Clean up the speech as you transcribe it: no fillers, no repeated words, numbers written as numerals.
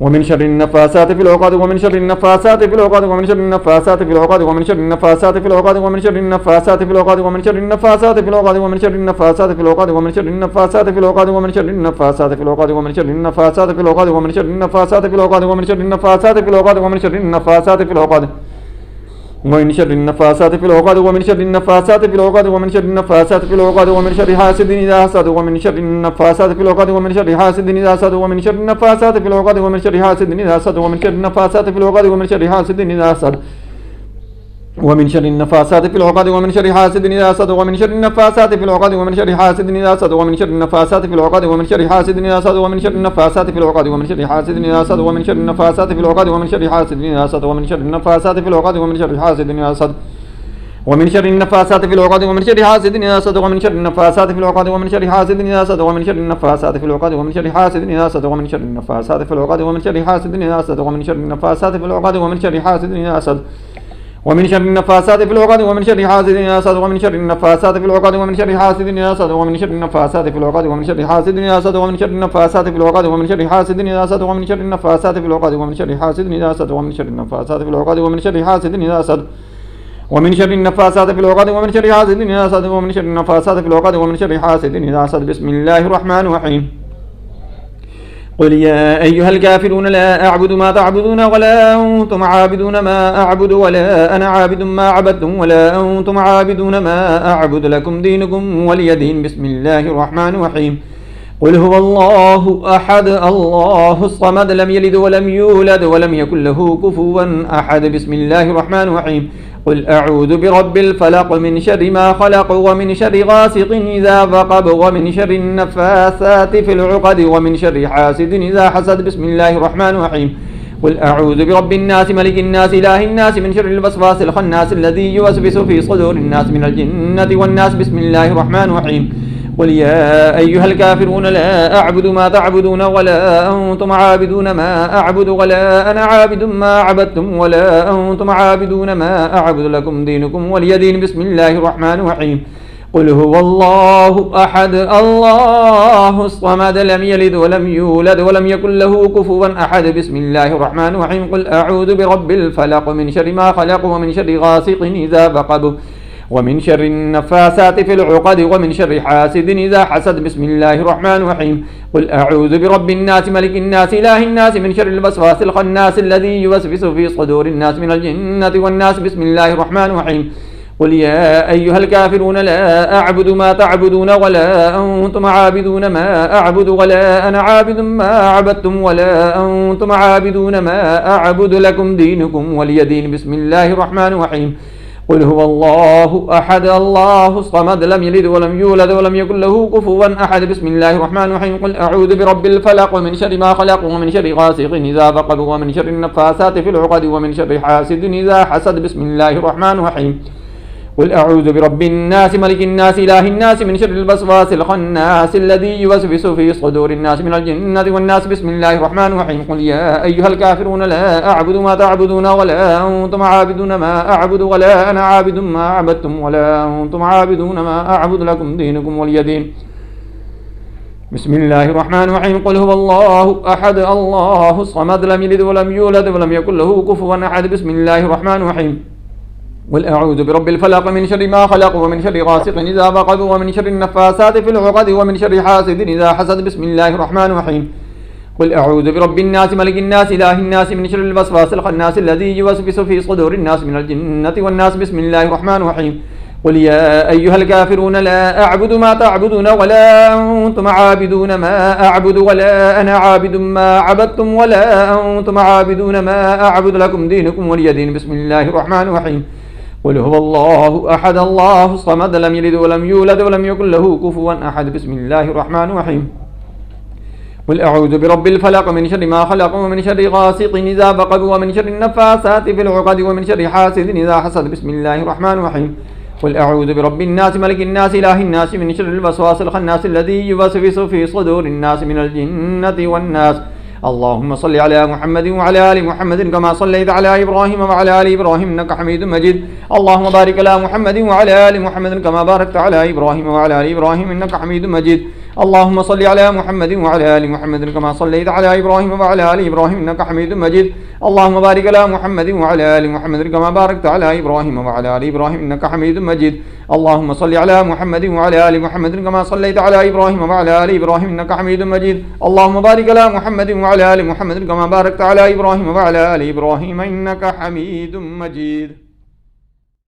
ومن شر النفاثات في العقد ومن شر النفاثات في العقد ومن شر النفاثات في العقد ومن شر النفاثات في العقد ومن شر النفاثات في العقد ومن شر النفاثات في العقد ومن شر النفاثات في العقد ومن شر النفاثات في العقد ومن شر النفاثات في العقد ومن شر النفاثات في العقد ومن شر النفاثات في العقد ومن شر النفاثات في العقد ومن شر النفاثات في العقد ومن شر النفاثات في العقد ومن شر النفاثات في العقد ومن شر النفاثات في العقد ومن شر حاسد إذا حسد ومن شر النفاثات في العقد ومن شر حاسد إذا حسد ومن شر النفاثات في العقد ومن شر حاسد إذا حسد ومن شر النفاثات في العقد ومن شر حاسد إذا حسد ومن شر النفاثات في العقد ومن شر حاسد إذا حسد ومن شر النفاثات في العقد ومن شر حاسد إذا حسد ومن شر النفاثات في العقد ومن شر حاسد إذا حسد ومن شر النفاثات في العقد ومن شر حاسد إذا حسد ومن شر النفاثات في العقد ومن شر حاسد إذا حسد ومن شر النفاثات في العقد ومن شر حاسد إذا حسد ومن شر النفاثات في العقد ومن شر حاسد إذا حسد ومن شر النفاثات في العقد ومن شر حاسد إذا حسد ومن شر النفاثات في العقد ومن شر حاسد إذا حسد ومن شر النفاثات في العقد ومن شر حاسد إذا حسد ومن شر النفاثات في العقد ومن شر حاسد إذا حسد ومن شر النفاثات في العقد ومن شر حاسد إذا حسد ومن شر النفاثات في العقد ومن شر حاسد إذا حسد ومن شر النفاثات في العقد ومن شر حاسد إذا حسد ومن شر النفاثات في العقد ومن شر حاسد إذا حسد ومن شر النفاثات في العقد ومن شر حاسد إذا حسد ومن شر النفاثات في العقد ومن شر حاسد إذا حسد ومن شر النفاثات في العقد ومن شر حاسد إذا حسد ومن شر النفاثات في العقد ومن شر حاسد إذا حسد. بسم الله الرحمن الرحيم. قل يا أيها الكافرون لا أعبد ما تعبدون ولا أنتم عابدون ما أعبد ولا أنا عابد ما عبدتم ولا أنتم عابدون ما أعبد لكم دينكم ولي دين. بسم الله الرحمن الرحيم. قل هو الله أحد الله الصمد لم يلد ولم يولد ولم يكن له كفوا أحد. بسم الله الرحمن الرحيم. قل أعوذ برب الفلق من شر ما خلق ومن شر غاسق إذا وقب ومن شر النفاثات في العقد ومن شر حاسد إذا حسد. بسم الله الرحمن الرحيم. قل أعوذ برب الناس ملك الناس إله الناس من شر الوسواس الخناس الذي يوسوس في صدور الناس من الجنة والناس. بسم الله الرحمن الرحيم. قل يا أيها الكافرون لا أعبد ما تعبدون ولا أنتم عابدون ما أعبد ولا أنا عابد ما عبدتم ولا أنتم عابدون ما أعبد لكم دينكم ولي دين. بسم الله الرحمن الرحيم. قل هو الله أحد الله الصمد لم يلد ولم يولد ولم يكن له كفوا أحد. بسم الله الرحمن الرحيم. قل أعوذ برب الفلق من شر ما خلق ومن شر غاسق إذا وقب ومن شر النفاثات في العقد ومن شر حاسد إذا حسد. بسم الله الرحمن الرحيم. قل أعوذ برب الناس ملك الناس إله الناس من شر الوسواس الخناس الذي يوسوس في صدور الناس من الجنة والناس. بسم الله الرحمن الرحيم. قل يا أيها الكافرون لا أعبد ما تعبدون ولا أنتم عابدون ما أعبد ولا أنا عابد ما عبدتم ولا أنتم عابدون ما أعبد لكم دينكم ولي دين. بسم الله الرحمن الرحيم. قل هو الله أحد الله الصمد لم يلد ولم يولد ولم يكن له كفوا أحد. بسم الله الرحمن الرحيم. قل أعوذ برب الفلق من شر ما خلق ومن شر غاسق إذا وقب ومن شر النفاثات في العقد ومن شر حاسد إذا حسد. بسم الله الرحمن الرحيم. قل أعوذ برب الناس ملك الناس إله الناس من شر الوسواس الخناس الذي يوسوس في صدور الناس من الجنة والناس. بسم الله الرحمن الرحيم. قل يا أيها الكافرون لا أعبد ما تعبدون ولا أنتم عابدون ما أعبد ولا أنا عابد ما عبدتم ولا أنتم عابدون ما أعبد لكم دينكم ولي دين. بسم الله الرحمن الرحيم. قل هو الله أحد الله الصمد لم يلد ولم يولد ولم يكن له كفوا أحد. بسم الله الرحمن الرحيم. قل أعوذ برب الفلق من شر ما خلق ومن شر غاسق إذا وقب ومن شر النفاثات في العقد ومن شر حاسد إذا حسد. بسم الله الرحمن الرحيم. قل أعوذ برب الناس ملك الناس إله الناس من شر الوسواس الخناس الذي يوسوس في صدور الناس من الجنة والناس. بسم الله الرحمن الرحيم. قل يا أيها الكافرون لا أعبد ما تعبدون ولا أنتم عابدون ما أعبد ولا أنا عابد ما عبدتم ولا أنتم عابدون ما أعبد لكم دينكم ولي دين. بسم الله الرحمن الرحيم. قل هو الله أحد الله الصمد لم يلد ولم يولد ولم يكن له كفوا أحد. بسم الله الرحمن الرحيم. قل أعوذ برب الفلق من شر ما خلق ومن شر غاسق إذا وقب ومن شر النفاثات في العقد ومن شر حاسد إذا حسد. بسم الله الرحمن الرحيم. قل أعوذ برب الناس ملك الناس إله الناس من شر الوسواس الخناس الذي يوسوس في صدور الناس من الجنة والناس. اللهم صل على محمد وعلى آل محمد كما صليت على إبراهيم وعلى آل إبراهيم إنك حميد مجيد. اللهم بارك على محمد وعلى آل محمد كما باركت على إبراهيم وعلى آل إبراهيم إنك حميد مجيد. اللهم صل على محمد وعلى آل محمد كما صليت على إبراهيم وعلى آل إبراهيم إنك حميد مجيد. اللهم بارك على محمد وعلى آل محمد كما باركت على إبراهيم وعلى آل إبراهيم إنك حميد مجيد. اللهم صل على محمد وعلى آل محمد كما صليت على إبراهيم وعلى آل إبراهيم إنك حميد مجيد. اللهم بارك على محمد وعلى آل محمد كما باركت على إبراهيم وعلى آل إبراهيم إنك حميد مجيد.